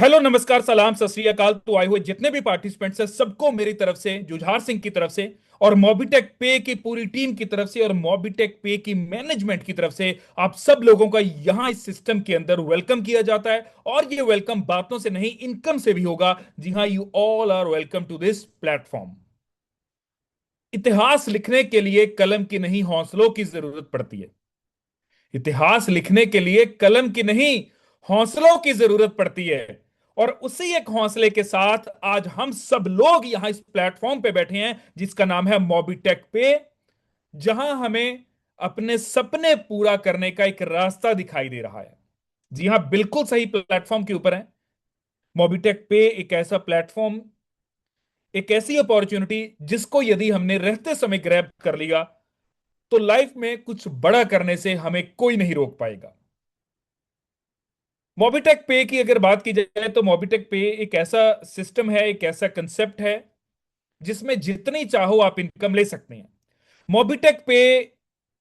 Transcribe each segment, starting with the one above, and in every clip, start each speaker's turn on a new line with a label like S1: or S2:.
S1: Hello, नमस्कार, सलाम, सत श्री अकाल। तो आए हुए जितने भी पार्टिसिपेंट्स हैं सबको मेरी तरफ से, जुझार सिंह की तरफ से और मोबिटेक पे की पूरी टीम की तरफ से और मोबिटेक पे की मैनेजमेंट की तरफ से आप सब लोगों का यहां इस सिस्टम के अंदर वेलकम किया जाता है। और ये वेलकम बातों से नहीं, इनकम से भी होगा। जी हां, you all are welcome to this platform. इतिहास लिखने के लिए कलम की नहीं, हौसलों की जरूरत पड़ती है। इतिहास लिखने के लिए कलम की नहीं, हौसलों की जरूरत पड़ती है। और उसी एक हौसले के साथ आज हम सब लोग यहां इस प्लेटफॉर्म पे बैठे हैं जिसका नाम है मोबिटेक पे, जहां हमें अपने सपने पूरा करने का एक रास्ता दिखाई दे रहा है। जी हां, बिल्कुल सही प्लेटफॉर्म के ऊपर है। मोबिटेक पे एक ऐसा प्लेटफॉर्म, एक ऐसी अपॉर्चुनिटी जिसको यदि हमने रहते समय ग्रैब कर लिया तो लाइफ में कुछ बड़ा करने से हमें कोई नहीं रोक पाएगा। मोबिटेक पे की अगर बात की जाए तो मोबिटेक पे एक ऐसा सिस्टम है, एक ऐसा कंसेप्ट है जिसमें जितनी चाहो आप इनकम ले सकते हैं। मोबिटेक पे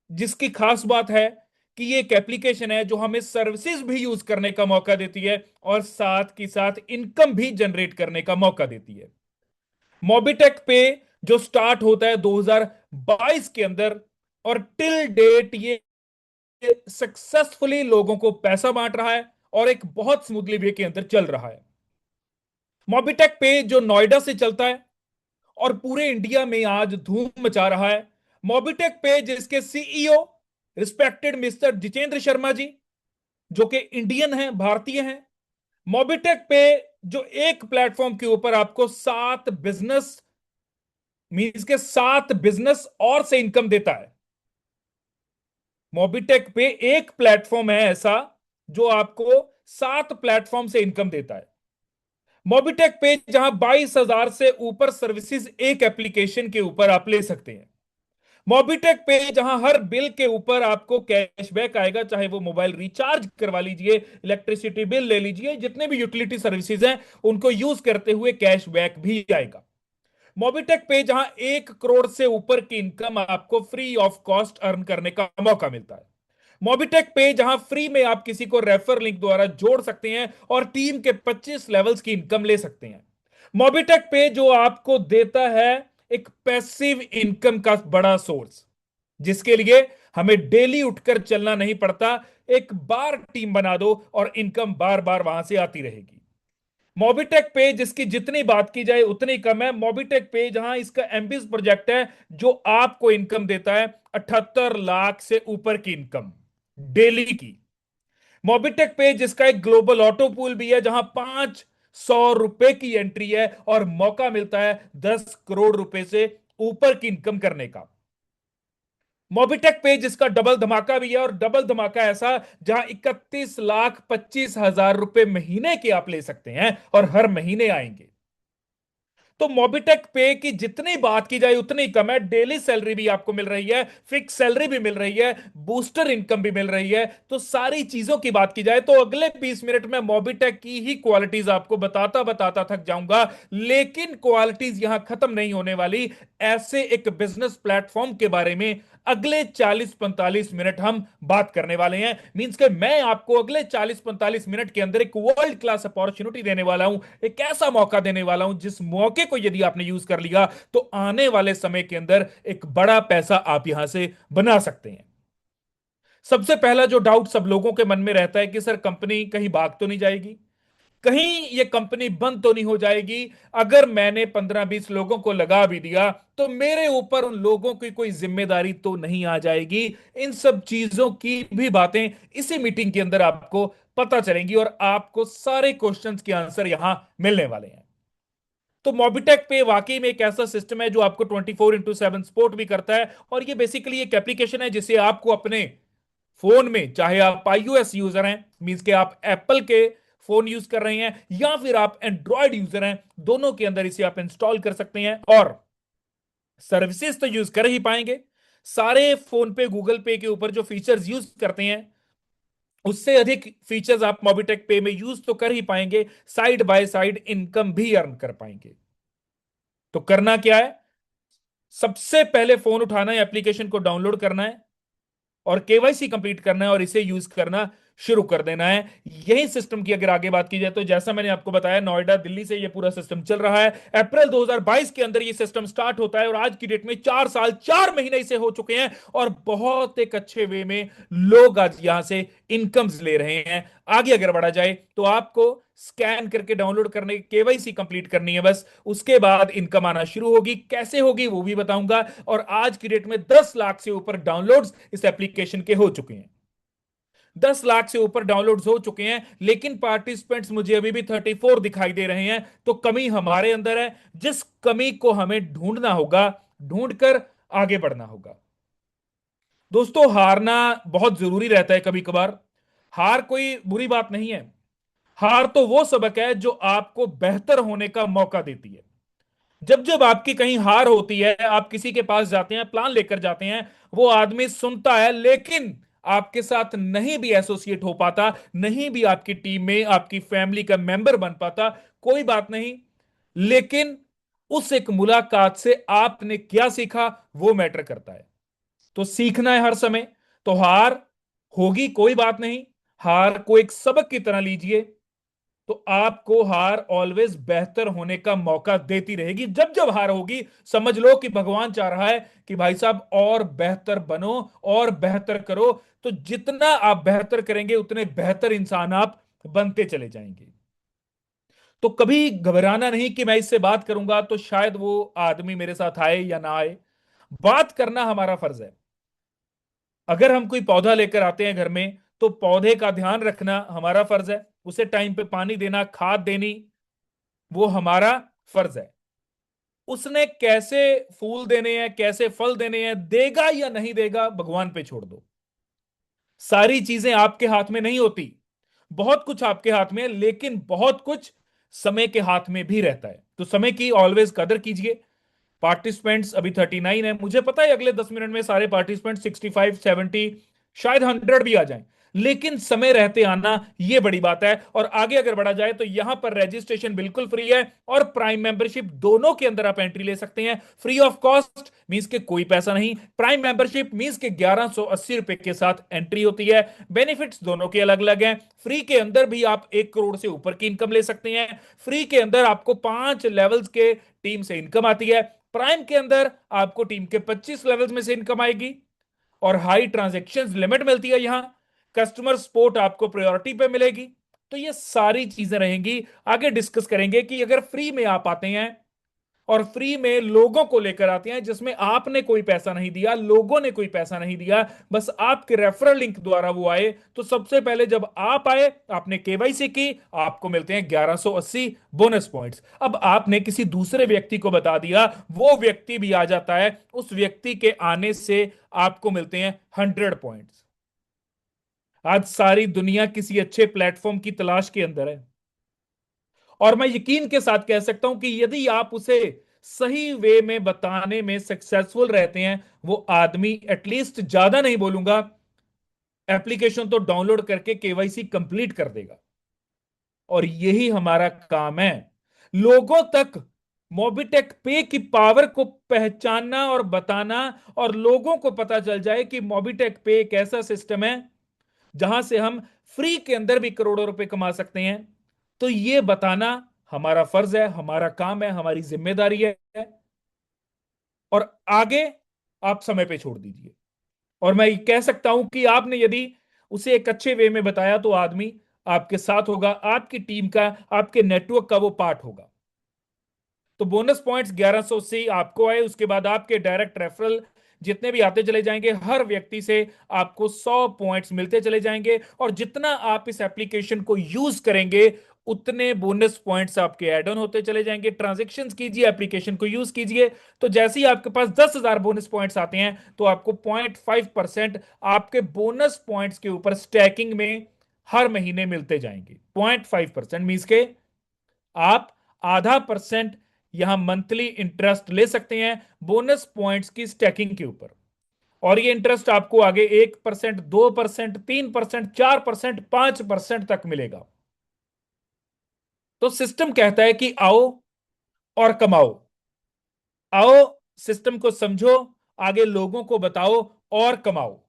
S1: जिसकी खास बात है कि ये एक एप्लीकेशन है जो हमें सर्विसेज भी यूज करने का मौका देती है और साथ के साथ इनकम भी जनरेट करने का मौका देती है। मोबिटेक पे जो स्टार्ट होता है 2022 के अंदर और टिल डेट ये सक्सेसफुली लोगों को पैसा बांट रहा है और एक बहुत स्मूथली वे के अंदर चल रहा है। मोबिटेक पे जो नोएडा से चलता है और पूरे इंडिया में आज धूम मचा रहा है। मोबिटेक पे जिसके CEO respected mister Jitendra Sharma ji, जो कि इंडियन हैं, भारतीय हैं। मोबिटेक पे जो एक प्लेटफॉर्म के ऊपर आपको 7 बिजनेस मींस के 7 बिजनेस और से इनकम देता है। मोबिटेक पे एक प्लेटफॉर्म है ऐसा जो आपको 7 प्लेटफॉर्म से इनकम देता है। मोबिटेक पे जहां 22,000 से ऊपर सर्विसेज एक एप्लीकेशन के ऊपर आप ले सकते हैं। मोबिटेक पे जहां हर बिल के ऊपर आपको कैशबैक आएगा, चाहे वो मोबाइल रिचार्ज करवा लीजिए, इलेक्ट्रिसिटी बिल ले लीजिए, जितने भी यूटिलिटी सर्विसेज हैं उनको यूज करते हुए कैशबैक भी आएगा। मोबिटेक पे जहां 1 करोड़ से ऊपर की इनकम आपको फ्री ऑफ कॉस्ट अर्न करने का मौका मिलता है। मोबिटेक पे जहां फ्री में आप किसी को रेफर लिंक द्वारा जोड़ सकते हैं और टीम के 25 लेवल्स की इनकम ले सकते हैं। मोबिटेक पे जो आपको देता है एक पैसिव इनकम का बड़ा सोर्स, जिसके लिए हमें डेली उठकर चलना नहीं पड़ता। एक बार टीम बना दो और इनकम बार बार वहां से आती रहेगी। मोबिटेक पे जिसकी जितनी बात की जाए उतनी कम है। मोबिटेक पे जहां इसका एमबीज प्रोजेक्ट है जो आपको इनकम देता है 78 लाख से ऊपर की इनकम डेली की। मोबिटेक पे जिसका एक ग्लोबल ऑटो पूल भी है जहां 500 रुपए की एंट्री है और मौका मिलता है 10 करोड़ रुपए से ऊपर की इनकम करने का। मोबिटेक पे जिसका डबल धमाका भी है और डबल धमाका ऐसा जहां 31,25,000 रुपए महीने के आप ले सकते हैं और हर महीने आएंगे। तो मोबिटेक पे की जितनी बात की जाए उतनी कम है। डेली सैलरी भी आपको मिल रही है, फिक्स सैलरी भी मिल रही है, बूस्टर इनकम भी मिल रही है। तो सारी चीजों की बात की जाए तो अगले 20 मिनट में मोबिटेक की ही क्वालिटीज आपको बताता बताता थक जाऊंगा। लेकिन क्वालिटीज यहां खत्म नहीं होने वाली। ऐसे एक बिजनेस प्लेटफॉर्म के बारे में अगले 40-45 मिनट हम बात करने वाले हैं। मींस के मैं आपको अगले 40-45 मिनट के अंदर एक वर्ल्ड क्लास अपॉर्चुनिटी देने वाला हूं, एक ऐसा मौका देने वाला हूं जिस मौके को यदि आपने यूज कर लिया तो आने वाले समय के अंदर एक बड़ा पैसा आप यहां से बना सकते हैं। सबसे पहला जो डाउट सब लोगों के मन में रहता है कि सर कंपनी कहीं भाग तो नहीं जाएगी, कहीं ये कंपनी बंद तो नहीं हो जाएगी, अगर मैंने 15-20 लोगों को लगा भी दिया तो मेरे ऊपर उन लोगों की कोई जिम्मेदारी तो नहीं आ जाएगी। इन सब चीजों की भी बातें इसी मीटिंग के अंदर आपको पता चलेंगी और आपको सारे क्वेश्चंस के आंसर यहां मिलने वाले हैं। तो मोबिटेक पे वाकई में एक ऐसा सिस्टम है जो आपको 24/7 सपोर्ट भी करता है। और ये बेसिकली एक एप्लीकेशन है जिसे आपको अपने फोन में, चाहे आप iOS यूजर हैं, मींस के आप एप्पल के फोन यूज कर रहे हैं, या फिर आप एंड्रॉयड यूजर हैं, दोनों के अंदर इसे आप इंस्टॉल कर सकते हैं और सर्विसेज तो यूज कर ही पाएंगे। सारे फोन पे गूगल पे के ऊपर जो फीचर्स यूज करते हैं उससे अधिक फीचर्स आप मोबिटेक पे में यूज तो कर ही पाएंगे, साइड बाय साइड इनकम भी अर्न कर पाएंगे। तो करना क्या है, सबसे पहले फोन उठाना है, एप्लीकेशन को डाउनलोड करना है और केवाईसी कंप्लीट करना है और इसे यूज करना शुरू कर देना है। यही सिस्टम की अगर आगे बात की जाए तो जैसा मैंने आपको बताया, नोएडा दिल्ली से ये पूरा सिस्टम चल रहा है। अप्रैल 2022 के अंदर ये सिस्टम स्टार्ट होता है और आज की डेट में 4 साल 4 महीने इसे हो चुके हैं और बहुत एक अच्छे वे में लोग आज यहां से इनकम्स ले रहे हैं। आगे अगर बढ़ा जाए तो आपको स्कैन करके डाउनलोड करने केवाईसी कंप्लीट करनी है बस, उसके बाद इनकम आना शुरू होगी। कैसे होगी वो भी बताऊंगा। और आज की डेट में 10 लाख से ऊपर डाउनलोड्स इस एप्लीकेशन के हो चुके हैं। 10 लाख से ऊपर डाउनलोड्स हो चुके हैं, लेकिन पार्टिसिपेंट्स मुझे अभी भी 34 दिखाई दे रहे हैं। तो कमी हमारे अंदर है, जिस कमी को हमें ढूंढना होगा, ढूंढकर आगे बढ़ना होगा। दोस्तों, हारना बहुत जरूरी रहता है कभी कभार। हार कोई बुरी बात नहीं है। हार तो वो सबक है जो आपको बेहतर होने का मौका देती है। जब जब आपकी कहीं हार होती है, आप किसी के पास जाते हैं, प्लान लेकर जाते हैं, वो आदमी सुनता है लेकिन आपके साथ नहीं भी एसोसिएट हो पाता, नहीं भी आपकी टीम में आपकी फैमिली का मेंबर बन पाता, कोई बात नहीं। लेकिन उस एक मुलाकात से आपने क्या सीखा, वो मैटर करता है। तो सीखना है हर समय। तो हार होगी, कोई बात नहीं। हार को एक सबक की तरह लीजिए। तो आपको हार ऑलवेज बेहतर होने का मौका देती रहेगी। जब जब हार होगी, समझ लो कि भगवान चाह रहा है कि भाई साहब और बेहतर बनो और बेहतर करो। तो जितना आप बेहतर करेंगे उतने बेहतर इंसान आप बनते चले जाएंगे। तो कभी घबराना नहीं कि मैं इससे बात करूंगा तो शायद वो आदमी मेरे साथ आए या ना आए। बात करना हमारा फर्ज है। अगर हम कोई पौधा लेकर आते हैं घर में, तो पौधे का ध्यान रखना हमारा फर्ज है। उसे टाइम पे पानी देना, खाद देनी, वो हमारा फर्ज है। उसने कैसे फूल देने हैं, कैसे फल देने हैं, देगा या नहीं देगा, भगवान पे छोड़ दो। सारी चीजें आपके हाथ में नहीं होती। बहुत कुछ आपके हाथ में है, लेकिन बहुत कुछ समय के हाथ में भी रहता है। तो समय की ऑलवेज कदर कीजिए। पार्टिसिपेंट्स अभी 39 है। मुझे पता है अगले 10 मिनट में सारे पार्टिसिपेंट 65 70, शायद 100 भी आ जाएं। लेकिन समय रहते आना यह बड़ी बात है। और आगे अगर बढ़ा जाए तो यहां पर रजिस्ट्रेशन बिल्कुल फ्री है और प्राइम मेंबरशिप दोनों के अंदर आप एंट्री ले सकते हैं। फ्री ऑफ कॉस्ट मींस के कोई पैसा नहीं, प्राइम मेंबरशिप मींस के 1180 रुपए के साथ एंट्री होती है। बेनिफिट्स दोनों के अलग अलग हैं। फ्री के अंदर भी आप 1 करोड़ से ऊपर की इनकम ले सकते हैं। फ्री के अंदर आपको 5 लेवल्स के टीम से इनकम आती है। प्राइम के अंदर आपको टीम के 25 लेवल्स में से इनकम आएगी और हाई ट्रांजैक्शन लिमिट मिलती है। यहां कस्टमर सपोर्ट आपको प्रायोरिटी पे मिलेगी। तो ये सारी चीजें रहेंगी। आगे डिस्कस करेंगे कि अगर फ्री में आप आते हैं और फ्री में लोगों को लेकर आते हैं, जिसमें आपने कोई पैसा नहीं दिया, लोगों ने कोई पैसा नहीं दिया, बस आपके रेफरल लिंक द्वारा वो आए। तो सबसे पहले जब आप आए, आपने केवाईसी की, आपको मिलते हैं 1180 बोनस पॉइंट्स। अब आपने किसी दूसरे व्यक्ति को बता दिया, वो व्यक्ति भी आ जाता है, उस व्यक्ति के आने से आपको मिलते हैं 100 पॉइंट्स। आज सारी दुनिया किसी अच्छे प्लेटफॉर्म की तलाश के अंदर है। और मैं यकीन के साथ कह सकता हूं कि यदि आप उसे सही वे में बताने में सक्सेसफुल रहते हैं, वो आदमी एटलीस्ट ज्यादा नहीं बोलूंगा, एप्लीकेशन तो डाउनलोड करके केवाईसी कंप्लीट कर देगा। और यही हमारा काम है, लोगों तक मोबिटेक पे की पावर को पहचानना और बताना। और लोगों को पता चल जाए कि मोबिटेक पे एक ऐसा सिस्टम है जहां से हम फ्री के अंदर भी करोड़ों रुपए कमा सकते हैं। तो यह बताना हमारा फर्ज है, हमारा काम है, हमारी जिम्मेदारी है। और आगे आप समय पे छोड़ दीजिए। और मैं ये कह सकता हूं कि आपने यदि उसे एक अच्छे वे में बताया तो आदमी आपके साथ होगा, आपकी टीम का, आपके नेटवर्क का वो पार्ट होगा। तो बोनस पॉइंट्स 1100 से आपको आए, उसके बाद आपके डायरेक्ट रेफरल जितने भी आते चले जाएंगे, हर व्यक्ति से आपको 100 पॉइंट्स मिलते चले जाएंगे। और जितना आप इस एप्लीकेशन को यूज करेंगे, उतने बोनस पॉइंट्स आपके ऐड ऑन होते चले जाएंगे। ट्रांजेक्शन्स कीजिए, एप्लीकेशन को यूज कीजिए। तो जैसे ही आपके पास 10,000 बोनस पॉइंट्स आते हैं, तो आपको 0.5% आपके बोनस पॉइंट्स के ऊपर स्टैकिंग में हर महीने मिलते जाएंगे। 0.5% मीन्स के आप ½ % यहां मंथली इंटरेस्ट ले सकते हैं बोनस पॉइंट्स की स्टैकिंग के ऊपर। और ये इंटरेस्ट आपको आगे 1%, 2%, 3%, 4%, 5% तक मिलेगा। तो सिस्टम कहता है कि आओ और कमाओ। आओ, सिस्टम को समझो, आगे लोगों को बताओ और कमाओ।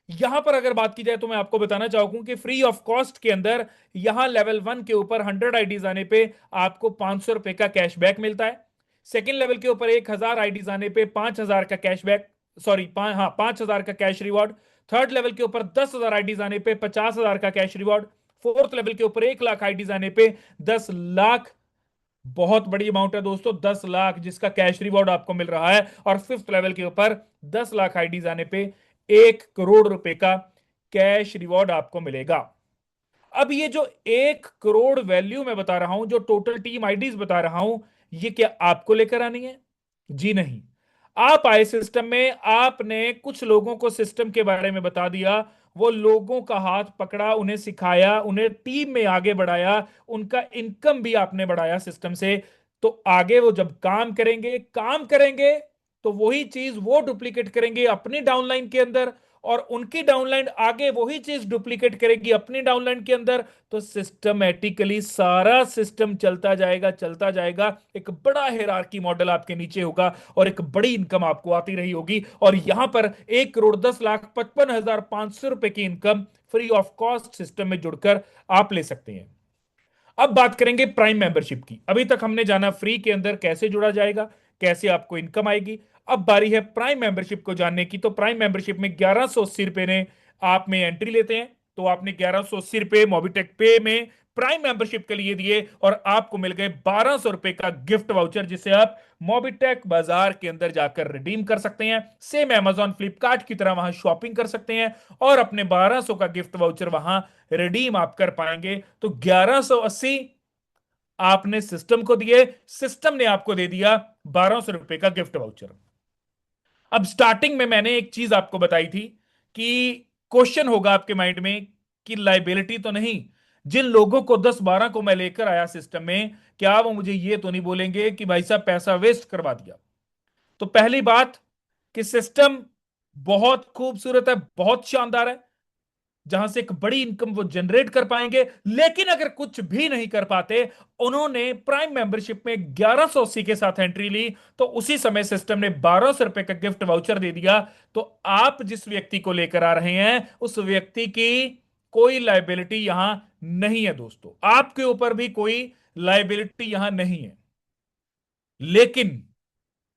S1: यहां पर अगर बात की जाए तो मैं आपको बताना चाहूंगा कि फ्री ऑफ कॉस्ट के अंदर यहां लेवल 1 के ऊपर 100 आईडीज आने पे आपको 500 रुपए का कैशबैक मिलता है। सेकेंड लेवल के ऊपर 1000 आईडीज आने पे 5000 का कैशबैक, सॉरी, हाँ, 5000 का कैश रिवॉर्ड। थर्ड लेवल के ऊपर 10,000 आईडीज आने पे 50,000 का कैश रिवॉर्ड। फोर्थ लेवल के ऊपर 1 लाख आईडीज आने पे 10 लाख। बहुत बड़ी अमाउंट है दोस्तों, 10 लाख जिसका कैश रिवॉर्ड आपको मिल रहा है। और फिफ्थ लेवल के ऊपर 10 लाख आईडीज आने पे 1 करोड़ रुपए का कैश रिवॉर्ड आपको मिलेगा। अब ये जो 1 करोड़ वैल्यू मैं बता रहा हूं, जो टोटल टीम आईडीज बता रहा हूं, ये क्या आपको लेकर आनी है? जी नहीं। आप आए सिस्टम में, आपने कुछ लोगों को सिस्टम के बारे में बता दिया, वो लोगों का हाथ पकड़ा, उन्हें सिखाया, उन्हें टीम में आगे बढ़ाया, उनका इनकम भी आपने बढ़ाया सिस्टम से। तो आगे वो जब काम करेंगे तो वही चीज वो डुप्लीकेट करेंगे अपनी डाउनलाइन के अंदर, और उनकी डाउनलाइन आगे वही चीज डुप्लीकेट करेगी अपनी डाउनलाइन के अंदर। तो सिस्टमैटिकली सारा सिस्टम चलता जाएगा, एक बड़ा हेरारकी मॉडल आपके नीचे होगा, और एक बड़ी इनकम आपको आती रही होगी। और यहां पर 1,10,55,500 रुपए की income free of cost system में जुड़कर आप ले सकते हैं। अब बात करेंगे प्राइम मेंबरशिप की। अभी तक हमने जाना फ्री के अंदर कैसे जुड़ा जाएगा, कैसे आपको इनकम आएगी। अब बारी है प्राइम मेंबरशिप को जानने की। तो प्राइम मेंबरशिप में 1180 रुपए ने आप में एंट्री लेते हैं, तो आपने 1180 रुपए मोबिटेक पे में प्राइम मेंबरशिप के लिए दिए, और आपको मिल गए 1200 रुपए का गिफ्ट वाउचर, जिसे आप मोबिटेक बाजार के अंदर जाकर रिडीम कर सकते हैं। सेम अमेजॉन फ्लिपकार्ट की तरह वहां शॉपिंग कर सकते हैं, और अपने 1200 का गिफ्ट वाउचर वहां रिडीम आप कर पाएंगे। तो 1180 आपने सिस्टम को दिए, सिस्टम ने आपको दे दिया 1200 रुपए का गिफ्ट वाउचर। अब स्टार्टिंग में मैंने एक चीज आपको बताई थी कि क्वेश्चन होगा आपके माइंड में कि लाइबिलिटी तो नहीं, जिन लोगों को 10-12 को मैं लेकर आया सिस्टम में, क्या वो मुझे ये तो नहीं बोलेंगे कि भाई साहब पैसा वेस्ट करवा दिया? तो पहली बात कि सिस्टम बहुत खूबसूरत है, बहुत शानदार है, जहां से एक बड़ी इनकम वो जनरेट कर पाएंगे। लेकिन अगर कुछ भी नहीं कर पाते, उन्होंने प्राइम मेंबरशिप में 1180 के साथ एंट्री ली, तो उसी समय सिस्टम ने 1200 रुपए का गिफ्ट वाउचर दे दिया। तो आप जिस व्यक्ति को लेकर आ रहे हैं, उस व्यक्ति की कोई लाइबिलिटी यहां नहीं है दोस्तों, आपके ऊपर भी कोई लाइबिलिटी यहां नहीं है। लेकिन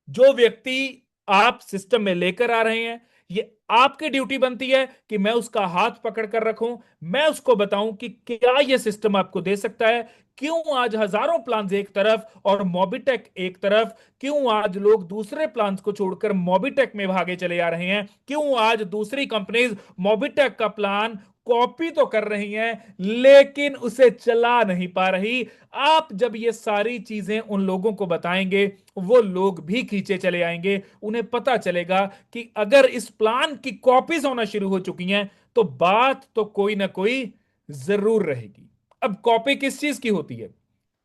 S1: जो व्यक्ति आप सिस्टम में लेकर आ रहे हैं, ये आपकी ड्यूटी बनती है कि मैं उसका हाथ पकड़ कर रखूं, मैं उसको बताऊं कि क्या ये सिस्टम आपको दे सकता है। क्यों आज हजारों प्लान्स एक तरफ और मोबिटेक एक तरफ, क्यों आज लोग दूसरे प्लान्स को छोड़कर मोबिटेक में भागे चले आ रहे हैं, क्यों आज दूसरी कंपनीज मोबिटेक का प्लान कॉपी तो कर रही हैं लेकिन उसे चला नहीं पा रही। आप जब ये सारी चीजें उन लोगों को बताएंगे, वो लोग भी खींचे चले आएंगे। उन्हें पता चलेगा कि अगर इस प्लान की कॉपीज होना शुरू हो चुकी हैं, तो बात तो कोई ना कोई जरूर रहेगी। अब कॉपी किस चीज की होती है?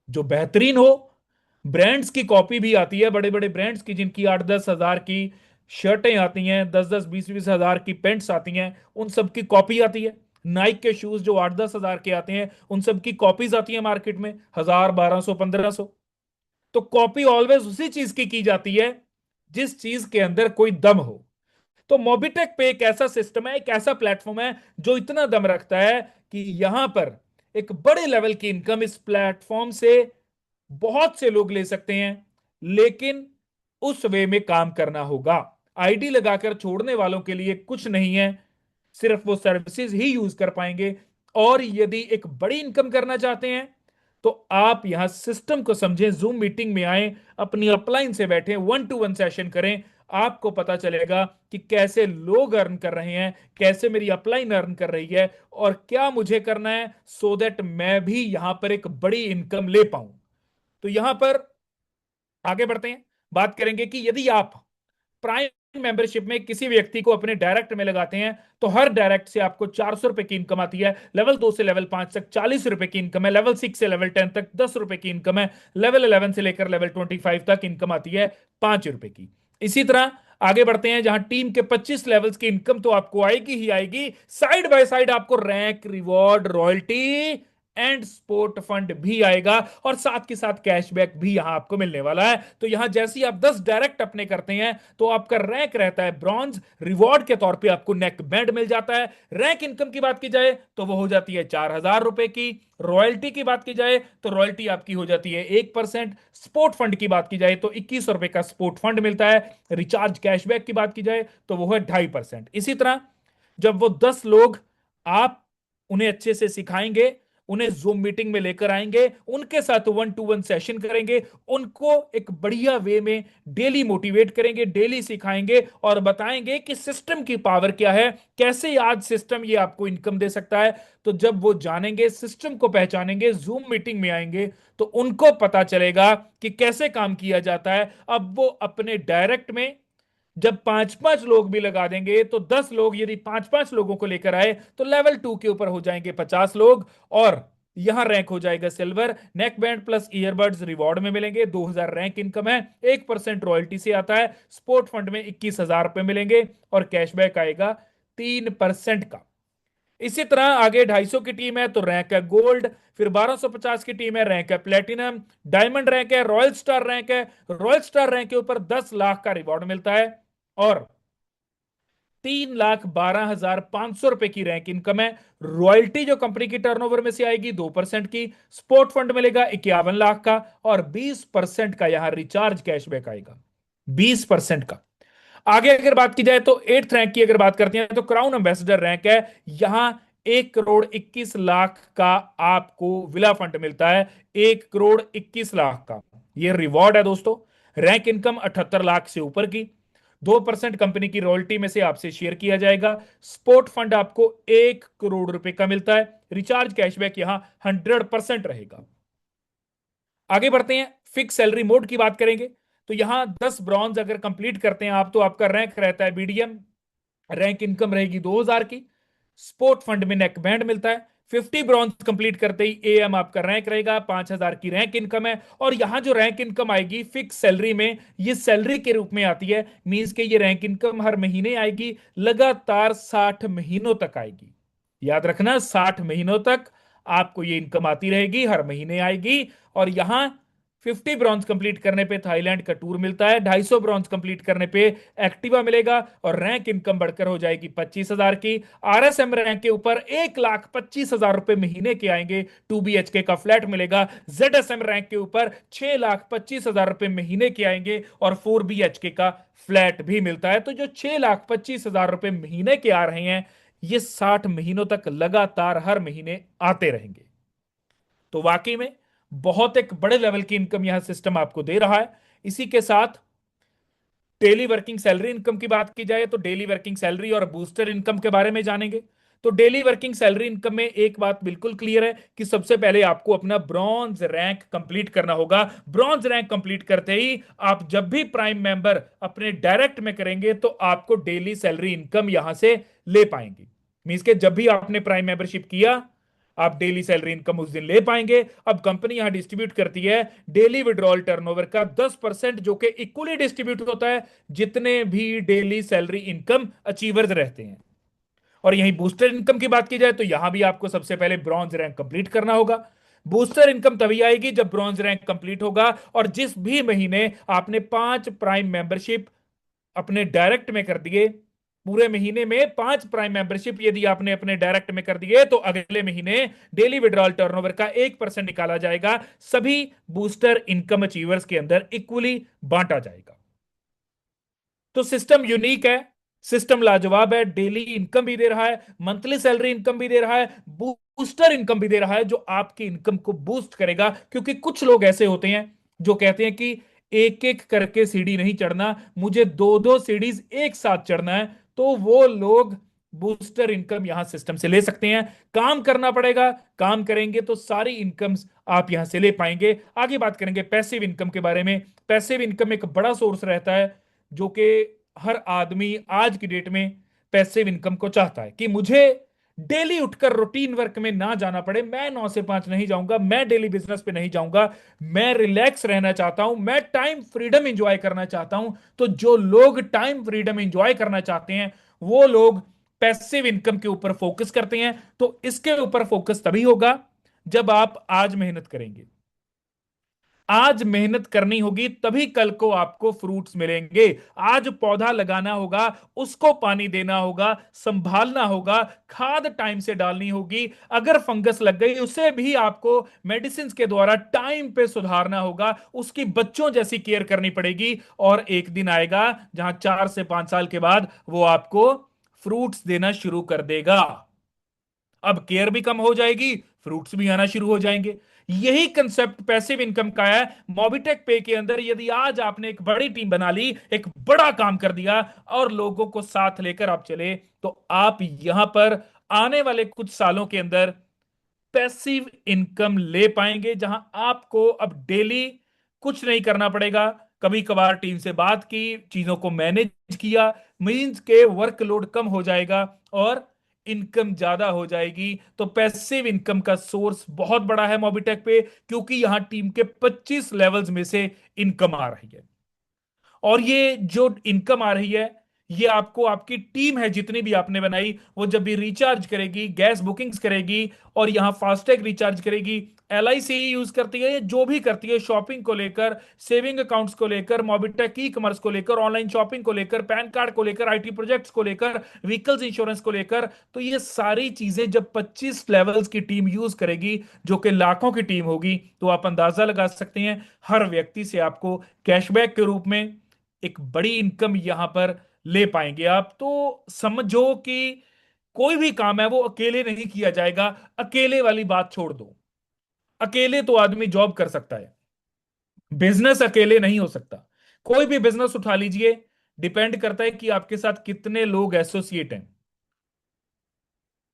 S1: जो बेहतरीन हो। ब्रांड्स की कॉपी भी आती है, बड़े बड़े ब्रांड्स की, जिनकी 8-10 हजार की शर्टें आती हैं, 10-10 20-20 हजार की पेंट्स आती हैं, उन सब की कॉपी आती है। नाइक के शूज जो 8-10 हजार के आते हैं, उन सब की कॉपीज आती है मार्केट में, 1000, 1200, 1500। तो कॉपी ऑलवेज उसी चीज की जाती है जिस चीज के अंदर कोई दम हो। तो मोबिटेक पे एक ऐसा सिस्टम है, एक ऐसा प्लेटफॉर्म है जो इतना दम रखता है कि यहां पर एक बड़े लेवल की इनकम इस प्लेटफॉर्म से बहुत से लोग ले सकते हैं। लेकिन उस वे में काम करना होगा। आईडी लगाकर छोड़ने वालों के लिए कुछ नहीं है, सिर्फ वो सर्विसेज ही यूज कर पाएंगे। और यदि एक बड़ी इनकम करना चाहते हैं, तो आप यहां सिस्टम को समझें, जूम मीटिंग में आए, अपनी अपलाइन से बैठे, 1-to-1 सेशन करें। आपको पता चलेगा कि कैसे लोग अर्न कर रहे हैं, कैसे मेरी अपलाइन अर्न कर रही है, और क्या मुझे करना है सो दैट मैं भी यहां पर एक बड़ी इनकम ले पाऊं। तो यहां पर आगे बढ़ते हैं, बात करेंगे कि यदि आप प्राइम मेंबरशिप में किसी व्यक्ति को अपने डायरेक्ट में लगाते हैं, तो हर डायरेक्ट से आपको 400 रुपए की इनकम आती है। लेवल 2 से लेवल 5 तक 40 रुपए की इनकम है, लेवल 6 से लेवल 10 तक 10 रुपए की इनकम है, लेवल 11 से लेकर लेवल 25 तक इनकम आती है 5 रुपए की। इसी तरह आगे बढ़ते हैं, जहां टीम के 25 लेवल्स की इनकम तो आपको आएगी ही आएगी, साइड बाय साइड आपको rank, reward, royalty and sport fund भी आएगा, और साथ के साथ कैशबैक भी यहां आपको मिलने वाला है। तो यहां जैसे ही आप 10 डायरेक्ट अपने करते हैं तो आपका रैंक रहता है ब्रॉन्ज, रिवॉर्ड के तौर पे आपको नेक बैंड मिल जाता है। रैंक इनकम की बात की जाए तो वो हो जाती है 4,000 रुपए की। रॉयल्टी की बात की जाए तो रॉयल्टी आपकी हो जाती है 1%। स्पोर्ट फंड की बात की जाए तो 21 रुपए का स्पोर्ट फंड मिलता है। रिचार्ज कैशबैक की बात की जाए तो वो है 2.5%। इसी तरह जब वो 10 लोग, आप उन्हें अच्छे से सिखाएंगे, उन्हें जूम मीटिंग में लेकर आएंगे, उनके साथ 1-to-1 सेशन करेंगे, उनको एक बढ़िया वे में डेली मोटिवेट करेंगे, डेली सिखाएंगे और बताएंगे कि सिस्टम की पावर क्या है, कैसे आज सिस्टम ये आपको इनकम दे सकता है। तो जब वो जानेंगे, सिस्टम को पहचानेंगे, जूम मीटिंग में आएंगे, तो उनको पता चलेगा कि कैसे काम किया जाता है। अब वो अपने डायरेक्ट में जब 5-5 लोग भी लगा देंगे तो 10 लोग यदि 5-5 लोगों को लेकर आए तो लेवल 2 के ऊपर हो जाएंगे 50 लोग, और यहां रैंक हो जाएगा silver. Neck band plus earbuds reward में मिलेंगे। 2,000 रैंक इनकम है, 1% रॉयल्टी से आता है। स्पोर्ट फंड में 21,000 रुपए मिलेंगे और कैशबैक आएगा 3% का। इसी तरह आगे 250 की टीम है तो रैंक है गोल्ड, फिर 1250 की टीम है रैंक है प्लेटिनम, डायमंड रैंक है, रॉयल स्टार रैंक है। रॉयल स्टार रैंक के ऊपर 10 लाख का रिवॉर्ड मिलता है और 3,12,500 रुपए की रैंक इनकम है। रॉयल्टी जो कंपनी की टर्नओवर में से आएगी 2% की। स्पोर्ट फंड मिलेगा 51 लाख का और 20% का यहां रिचार्ज कैशबैक आएगा, 20% का। आगे अगर बात की जाए तो 8th रैंक की अगर बात करते हैं तो क्राउन एम्बेसडर रैंक है। यहां 1,21,00,000 का आपको विला फंड मिलता है, 1,21,00,000 का ये रिवॉर्ड है दोस्तों। रैंक इनकम 78 लाख से ऊपर की। 2% कंपनी की रॉयल्टी में से आपसे शेयर किया जाएगा। स्पोर्ट फंड आपको 1 करोड़ रुपए का मिलता है। रिचार्ज कैशबैक यहां 100% रहेगा। आगे बढ़ते हैं, फिक्स सैलरी मोड की बात करेंगे तो यहां 10 ब्रॉन्ज अगर कंप्लीट करते हैं आप तो आपका रैंक रहता है बीडीएम। रैंक इनकम रहेगी 2,000 की। स्पोर्ट फंड में नेक बैंड मिलता है। 50 ब्रॉन्ज कंप्लीट करते ही एएम आपका रैंक रहेगा, 5,000 की रैंक इनकम है। और यहां जो रैंक इनकम आएगी फिक्स सैलरी में, ये सैलरी के रूप में आती है। मींस के ये रैंक इनकम हर महीने आएगी, लगातार 60 महीनों तक आएगी। याद रखना, 60 महीनों तक आपको ये इनकम आती रहेगी, हर महीने आएगी। और यहां 50 ब्रॉन्ज कंप्लीट करने पे थाईलैंड का टूर मिलता है, 250 ब्रॉन्ज कंप्लीट करने पे एक्टिवा मिलेगा और रैंक इनकम बढ़कर हो जाएगी 25,000 की। आरएसएम रैंक के ऊपर 1,25,000 रुपए महीने के आएंगे, 2 BHK का फ्लैट मिलेगा। जेडएसएम रैंक के ऊपर 6,25,000 रुपए महीने के आएंगे और 4 BHK का फ्लैट भी मिलता है। तो जो 6,25,000 रुपए महीने के आ रहे हैं, ये 60 महीनों तक लगातार हर महीने आते रहेंगे। तो वाकई में बहुत एक बड़े लेवल की इनकम यह सिस्टम आपको दे रहा है। इसी के साथ डेली वर्किंग सैलरी इनकम की बात की जाए तो डेली वर्किंग सैलरी और बूस्टर इनकम के बारे में जानेंगे। तो डेली वर्किंग सैलरी इनकम में एक बात बिल्कुल क्लियर है कि सबसे पहले आपको अपना ब्रॉन्ज रैंक कंप्लीट करना होगा। ब्रॉन्ज रैंक कंप्लीट करते ही आप जब भी प्राइम मेंबर अपने डायरेक्ट में करेंगे तो आपको डेली सैलरी इनकम यहां से ले पाएंगे। मींस के जब भी आपने प्राइम मेंबरशिप किया आप डेली सैलरी इनकम उस दिन ले पाएंगे। अब कंपनी यहां डिस्ट्रीब्यूट करती है डेली विड्रॉल टर्नओवर का 10%, जो कि इक्वली डिस्ट्रीब्यूट होता है जितने भी डेली सैलरी इनकम अचीवर्स रहते हैं। और यही बूस्टर इनकम की बात की जाए तो यहां भी आपको सबसे पहले ब्रॉन्ज रैंक कंप्लीट करना होगा। बूस्टर इनकम तभी आएगी जब ब्रॉन्ज रैंक कंप्लीट होगा और जिस भी महीने आपने 5 प्राइम मेंबरशिप अपने डायरेक्ट में कर दिए, पूरे महीने में 5 प्राइम मेंबरशिप यदि आपने अपने डायरेक्ट में कर दिए तो अगले महीने डेली विड्रॉल टर्नओवर का 1% निकाला जाएगा, सभी बूस्टर इनकम अचीवर्स के अंदर इक्वली बांटा जाएगा। तो सिस्टम यूनिक है, सिस्टम लाजवाब है। डेली इनकम भी दे रहा है, मंथली सैलरी इनकम भी दे रहा है, बूस्टर इनकम भी दे रहा है जो आपकी इनकम को बूस्ट करेगा। क्योंकि कुछ लोग ऐसे होते हैं जो कहते हैं कि एक एक करके सीढ़ी नहीं चढ़ना, मुझे दो दो सीढ़ीज एक साथ चढ़ना है। तो वो लोग बूस्टर इनकम यहां सिस्टम से ले सकते हैं। काम करना पड़ेगा, काम करेंगे तो सारी इनकम्स आप यहां से ले पाएंगे। आगे बात करेंगे पैसिव इनकम के बारे में। पैसिव इनकम एक बड़ा सोर्स रहता है जो कि हर आदमी आज की डेट में पैसिव इनकम को चाहता है कि मुझे डेली उठकर रूटीन वर्क में ना जाना पड़े, मैं 9 से 5 नहीं जाऊंगा, मैं डेली बिजनेस पे नहीं जाऊंगा, मैं रिलैक्स रहना चाहता हूं, मैं टाइम फ्रीडम एंजॉय करना चाहता हूं। तो जो लोग टाइम फ्रीडम एंजॉय करना चाहते हैं वो लोग पैसिव इनकम के ऊपर फोकस करते हैं। तो इसके ऊपर फोकस तभी होगा जब आप आज मेहनत करेंगे। आज मेहनत करनी होगी, तभी कल को आपको फ्रूट्स मिलेंगे। आज पौधा लगाना होगा, उसको पानी देना होगा, संभालना होगा, खाद टाइम से डालनी होगी। अगर फंगस लग गई, उसे भी आपको मेडिसिन के द्वारा टाइम पे सुधारना होगा, उसकी बच्चों जैसी केयर करनी पड़ेगी। और एक दिन आएगा जहां 4 से 5 साल के बाद वो आपको फ्रूट्स देना शुरू कर देगा। अब केयर भी कम हो जाएगी, फ्रूट्स भी आना शुरू हो जाएंगे। यही कंसेप्ट पैसिव इनकम का है। मोबिटेक पे के अंदर यदि आज आपने एक बड़ी टीम बना ली, एक बड़ा काम कर दिया और लोगों को साथ लेकर आप चले, तो आप यहां पर आने वाले कुछ सालों के अंदर पैसिव इनकम ले पाएंगे, जहां आपको अब डेली कुछ नहीं करना पड़ेगा। कभी कभार टीम से बात की, चीजों को मैनेज किया, मीन्स के वर्कलोड कम हो जाएगा और इनकम ज्यादा हो जाएगी। तो पैसिव इनकम का सोर्स बहुत बड़ा है मोबिटेक पे, क्योंकि यहां टीम के 25 लेवल्स में से इनकम आ रही है। और ये जो इनकम आ रही है, ये आपको आपकी टीम है जितनी भी आपने बनाई, वो जब भी रिचार्ज करेगी, गैस बुकिंग्स करेगी और यहां फास्टैग रिचार्ज करेगी, LIC यूज करती है, ये जो भी करती है शॉपिंग को लेकर, सेविंग अकाउंट्स को लेकर, मोबिटेक ई कॉमर्स को लेकर, ऑनलाइन शॉपिंग को लेकर, पैन कार्ड को लेकर, IT प्रोजेक्ट्स को लेकर, व्हीकल्स इंश्योरेंस को लेकर, तो ये सारी चीजें जब 25 लेवल्स की टीम यूज करेगी, जो कि लाखों की टीम होगी, तो आप अंदाजा लगा सकते हैं हर व्यक्ति से आपको कैशबैक के रूप में एक बड़ी इनकम यहां पर ले पाएंगे आप। तो समझो कि कोई भी काम है वो अकेले नहीं किया जाएगा। अकेले वाली बात छोड़ दो, अकेले तो आदमी जॉब कर सकता है, बिजनेस अकेले नहीं हो सकता। कोई भी बिजनेस उठा लीजिए, डिपेंड करता है कि आपके साथ कितने लोग एसोसिएट हैं।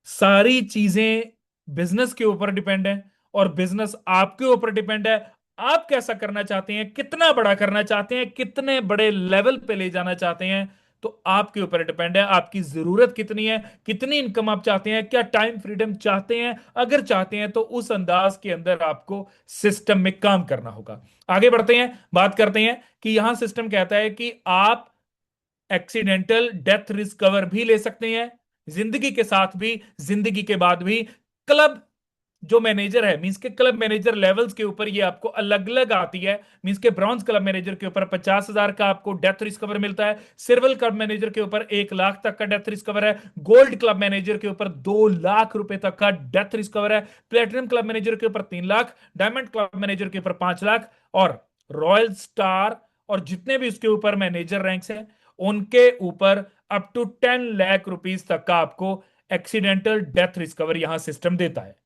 S1: सारी चीजें बिजनेस के ऊपर डिपेंड है और बिजनेस आपके ऊपर डिपेंड है। आप कैसा करना चाहते हैं, कितना बड़ा करना चाहते हैं, कितने बड़े लेवल पे ले जाना चाहते हैं, तो आपके ऊपर डिपेंड है। आपकी जरूरत कितनी है, कितनी इनकम आप चाहते हैं, क्या टाइम फ्रीडम चाहते हैं। अगर चाहते हैं तो उस अंदाज के अंदर आपको सिस्टम में काम करना होगा। आगे बढ़ते हैं, बात करते हैं कि यहां सिस्टम कहता है कि आप एक्सीडेंटल डेथ रिस्क कवर भी ले सकते हैं, जिंदगी के साथ भी, जिंदगी के बाद भी। क्लब जो मैनेजर है, मींस के क्लब मैनेजर लेवल्स के ऊपर ये आपको अलग अलग आती है। मींस के ब्रॉन्ज क्लब मैनेजर के ऊपर 50,000 का आपको डेथ रिस्क कवर मिलता है, सिल्वर क्लब मैनेजर के ऊपर 1 लाख तक का डेथ रिस्क कवर है, गोल्ड क्लब मैनेजर के ऊपर 2 लाख रुपए तक का डेथ रिस्क कवर है, प्लेटिनम क्लब मैनेजर के ऊपर 3 लाख, डायमंड क्लब मैनेजर के ऊपर 5 लाख, और रॉयल स्टार और जितने भी उसके ऊपर मैनेजर रैंक्स हैं, उनके ऊपर अप टू 10 लाख रुपीज तक का आपको एक्सीडेंटल डेथ रिस्क कवर यहां सिस्टम देता है।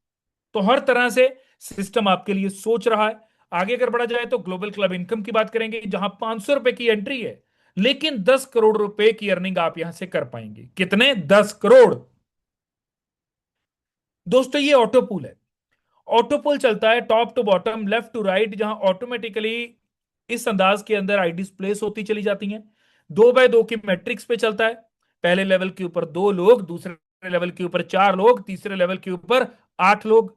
S1: तो हर तरह से सिस्टम आपके लिए सोच रहा है। आगे अगर बढ़ा जाए तो ग्लोबल क्लब इनकम की बात करेंगे, जहां 500 रुपए की एंट्री है, लेकिन 10 करोड़ रुपए की अर्निंग आप यहां से कर पाएंगे। कितने? 10 करोड़। दोस्तों ये ऑटो पूल है। ऑटो पुल चलता है top to bottom, left to right, जहां ऑटोमेटिकली इस अंदाज के अंदर आईडीज प्लेस होती चली जाती हैं। 2x2 की मैट्रिक्स पे चलता है। पहले लेवल के ऊपर 2 लोग, दूसरे लेवल के ऊपर 4 लोग, तीसरे लेवल के ऊपर 8 लोग।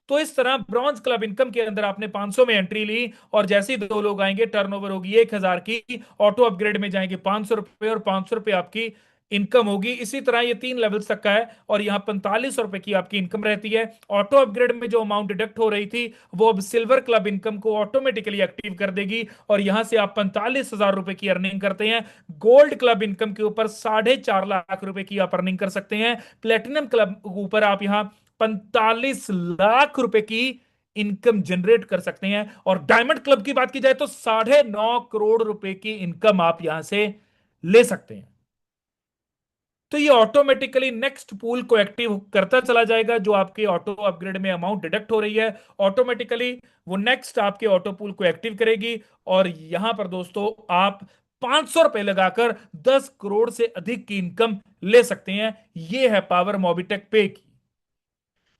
S1: तो इस तरह ब्रॉन्ज क्लब इनकम के अंदर आपने 500 में एंट्री ली, और जैसे ही 2 लोग आएंगे, टर्नओवर होगी 1,000 की, ऑटो अपग्रेड में जाएंगे 500 रुपए, और 500 रुपए आपकी इनकम होगी। इसी तरह ये 3 लेवल्स तक का है, और यहाँ 45 रुपए की आपकी इनकम रहती है। ऑटो अपग्रेड में जो अमाउंट डिडक्ट हो रही थी, वो अब सिल्वर क्लब इनकम को ऑटोमेटिकली एक्टिव कर देगी, और यहां से आप 45,000 रुपए की अर्निंग करते हैं। गोल्ड क्लब इनकम के ऊपर 4.5 लाख रुपए की आप अर्निंग कर सकते हैं। प्लेटिनम क्लब ऊपर आप यहाँ 45 लाख रुपए की इनकम जनरेट कर सकते हैं, और डायमंड क्लब की बात की जाए तो 9.5 करोड़ रुपए की इनकम आप यहां से ले सकते हैं। तो ये ऑटोमेटिकली नेक्स्ट पूल को एक्टिव करता चला जाएगा। जो आपके ऑटो अपग्रेड में अमाउंट डिडक्ट हो रही है, ऑटोमेटिकली वो नेक्स्ट आपके ऑटो पूल को एक्टिव करेगी, और यहां पर दोस्तों आप 500 रुपए लगाकर 10 करोड़ से अधिक की इनकम ले सकते हैं। ये है पावर मोबिटेक पे की।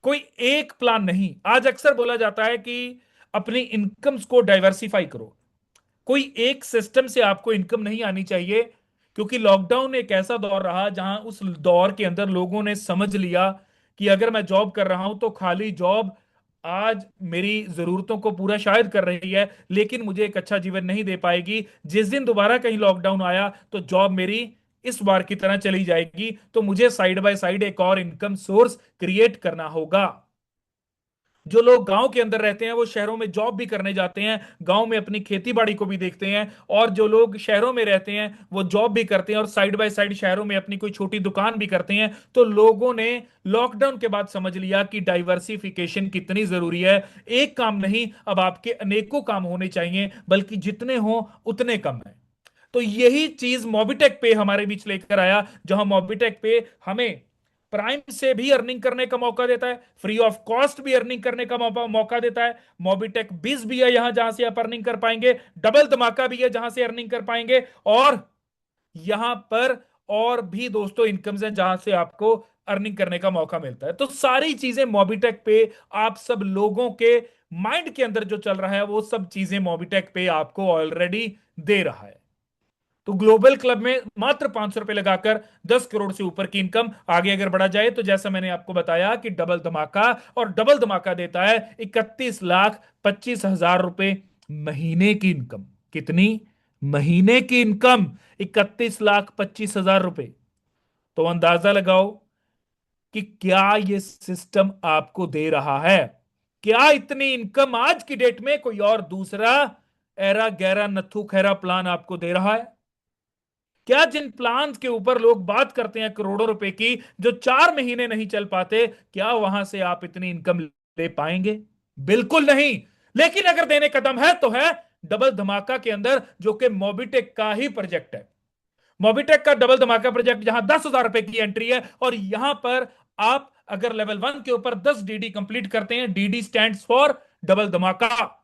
S1: कोई एक प्लान नहीं। आज अक्सर बोला जाता है कि अपनी इनकम्स को डाइवर्सिफाई करो। कोई एक सिस्टम से आपको इनकम नहीं आनी चाहिए, क्योंकि लॉकडाउन एक ऐसा दौर रहा जहां उस दौर के अंदर लोगों ने समझ लिया कि अगर मैं जॉब कर रहा हूं तो खाली जॉब आज मेरी जरूरतों को पूरा शायद कर रही है, लेकिन मुझे एक अच्छा जीवन नहीं दे पाएगी। जिस दिन दोबारा कहीं लॉकडाउन आया तो जॉब मेरी इस बार की तरह चली जाएगी, तो मुझे साइड बाय साइड एक और इनकम सोर्स क्रिएट करना होगा। जो लोग गांव के अंदर रहते हैं वो शहरों में जॉब भी करने जाते हैं, गांव में अपनी खेती बाड़ी को भी देखते हैं। और जो लोग शहरों में रहते हैं वो जॉब भी करते हैं और साइड बाय साइड शहरों में अपनी कोई छोटी दुकान भी करते हैं। तो लोगों ने लॉकडाउन के बाद समझ लिया कि डाइवर्सिफिकेशन कितनी जरूरी है। एक काम नहीं, अब आपके अनेकों काम होने चाहिए, बल्कि जितने हो उतने कम है। तो यही चीज मोबिटेक पे हमारे बीच लेकर आया, जहां मोबिटेक पे हमें प्राइम से भी अर्निंग करने का मौका देता है, फ्री ऑफ कॉस्ट भी अर्निंग करने का मौका देता है। मोबिटेक बिज भी है यहां जहां से आप अर्निंग कर पाएंगे, डबल धमाका भी है जहां से अर्निंग कर पाएंगे, और यहां पर और भी दोस्तों इनकम्स हैं जहां से आपको अर्निंग करने का मौका मिलता है। तो सारी चीजें मोबिटेक पे आप सब लोगों के माइंड के अंदर जो चल रहा है वो सब चीजें मोबिटेक पे आपको ऑलरेडी दे रहा है। तो ग्लोबल क्लब में मात्र 500 रुपए लगाकर 10 करोड़ से ऊपर की इनकम। आगे अगर बढ़ा जाए तो जैसा मैंने आपको बताया कि डबल धमाका, और डबल धमाका देता है 31,25,000 रुपए महीने की इनकम। कितनी? महीने की इनकम 31,25,000 रुपए। तो अंदाजा लगाओ कि क्या ये सिस्टम आपको दे रहा है। क्या इतनी इनकम आज की डेट में कोई और दूसरा एरा गैरा नथु खैरा प्लान आपको दे रहा है? क्या जिन प्लान के ऊपर लोग बात करते हैं करोड़ों रुपए की, जो 4 महीने नहीं चल पाते, क्या वहां से आप इतनी इनकम ले पाएंगे? बिल्कुल नहीं। लेकिन अगर देने का दम है तो है डबल धमाका के अंदर, जो कि मोबिटेक का ही प्रोजेक्ट है। मोबिटेक का डबल धमाका प्रोजेक्ट, जहां 10,000 रुपए की एंट्री है, और यहां पर आप अगर लेवल 1 के ऊपर 10 DD कंप्लीट करते हैं, DD स्टैंड फॉर डबल धमाका,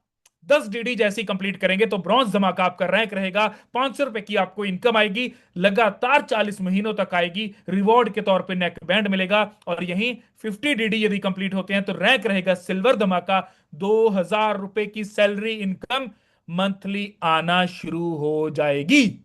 S1: 10 DD जैसी कंप्लीट करेंगे तो ब्रॉन्ज धमाका आपका रैंक रहेगा। 500 रुपए की आपको इनकम आएगी, लगातार 40 महीनों तक आएगी। रिवॉर्ड के तौर पे नेक बैंड मिलेगा, और यहीं 50 DD यदि कंप्लीट होते हैं तो रैंक रहेगा सिल्वर धमाका। 2,000 रुपए की सैलरी इनकम मंथली आना शुरू हो जाएगी।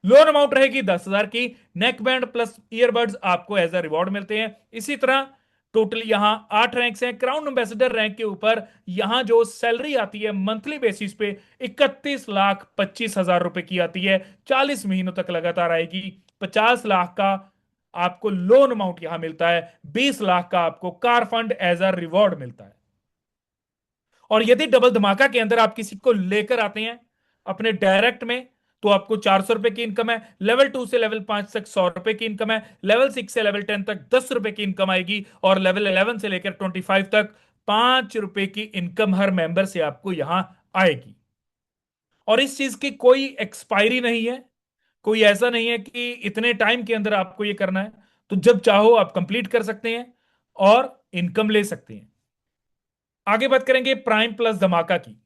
S1: लोन अमाउंट रहेगी 10,000 की। नेक बैंड प्लस ईयरबड्स आपको एज अ रिवॉर्ड मिलते हैं। इसी तरह टोटल यहां 8 रैंक्स हैं। क्राउन एम्बेसडर रैंक के ऊपर यहां जो सैलरी आती है मंथली बेसिस पे 31,25,000 रुपए की आती है, 40 महीनों तक लगातार आएगी। 50 लाख का आपको लोन अमाउंट यहां मिलता है, 20 लाख का आपको car fund as a reward मिलता है। और यदि डबल धमाका के अंदर आप किसी को लेकर आते हैं अपने डायरेक्ट में, तो आपको 400 रुपए की इनकम है। लेवल 2 से लेवल 5 तक 100 रुपए की इनकम है। लेवल 6 से लेवल 10 तक 10 रुपए की इनकम आएगी, और लेवल 11 से लेकर 25 तक 5 रुपए की इनकम हर मेंबर से आपको यहां आएगी। और इस चीज की कोई एक्सपायरी नहीं है। कोई ऐसा नहीं है कि इतने टाइम के अंदर आपको ये करना है। तो जब चाहो आप कंप्लीट कर सकते हैं और इनकम ले सकते हैं। आगे बात करेंगे प्राइम प्लस धमाका की।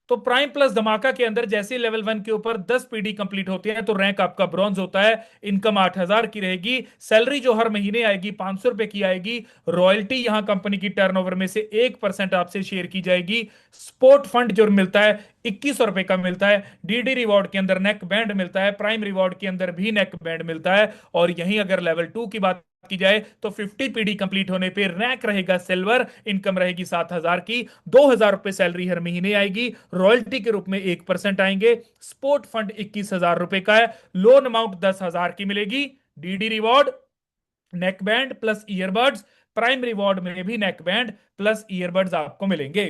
S1: तो प्राइम प्लस धमाका के अंदर जैसे लेवल 1 के ऊपर 10 PD कंप्लीट होते हैं तो रैंक आपका ब्रॉन्ज होता है। इनकम 8,000 की रहेगी। सैलरी जो हर महीने आएगी 500 रुपए की आएगी। रॉयल्टी यहां कंपनी की टर्नओवर में से 1% आपसे शेयर की जाएगी। स्पोर्ट फंड जो मिलता है 2100 रुपए का मिलता है। DD रिवॉर्ड के अंदर नेक बैंड मिलता है। प्राइम रिवॉर्ड के अंदर भी नेक बैंड मिलता है। और यहीं अगर लेवल 2 की बात की जाए तो 50 PD कंप्लीट होने पे रैंक रहेगा सिल्वर। इनकम रहेगी 7,000 की। 2,000 रुपए सैलरी हर महीने आएगी। रॉयल्टी के रूप में 1% आएंगे। स्पोर्ट फंड 21,000 रुपए का है। लोन अमाउंट 10,000 की मिलेगी। DD reward, neck band plus earbuds. Prime reward में भी नेक बैंड प्लस ईयरबड्स आपको मिलेंगे।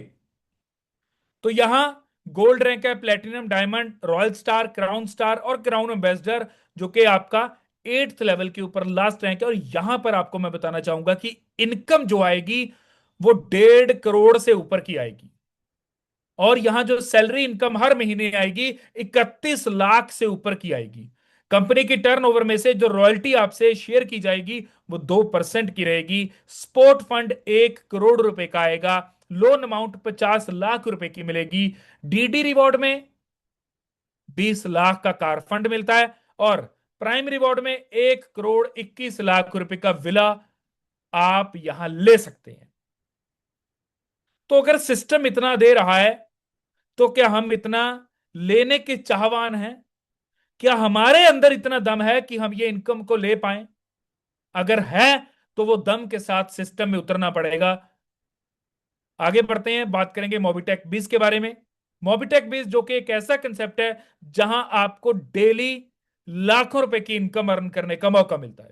S1: तो यहां गोल्ड रैंक है, platinum, diamond, royal star, crown star और क्राउन एम्बेसडर, जो कि आपका 8th लेवल के ऊपर लास्ट रैंक है। और यहां पर आपको मैं बताना चाहूंगा कि इनकम जो आएगी वो 1.5 करोड़ से ऊपर की आएगी। और यहां जो सैलरी इनकम हर महीने आएगी 31 लाख से ऊपर की आएगी। कंपनी की टर्नओवर में से जो रॉयल्टी आपसे शेयर की जाएगी वो 2% की रहेगी। स्पोर्ट फंड 1 करोड़ रुपए का आएगा। लोन अमाउंट 50 लाख रुपए की मिलेगी। DD रिवॉर्ड में 20 लाख का कार फंड मिलता है। और प्राइम रिवॉर्ड में 1 करोड़ 21 लाख रुपए का विला आप यहां ले सकते हैं। तो अगर सिस्टम इतना दे रहा है तो क्या हम इतना लेने के चाहवान हैं? क्या हमारे अंदर इतना दम है कि हम ये इनकम को ले पाए? अगर है तो वो दम के साथ सिस्टम में उतरना पड़ेगा। आगे बढ़ते हैं, बात करेंगे मोबिटेक बीज के बारे में। मोबिटेक बीज जो कि एक ऐसा कंसेप्ट है जहां आपको डेली लाखों रुपए की इनकम अर्न करने का मौका मिलता है।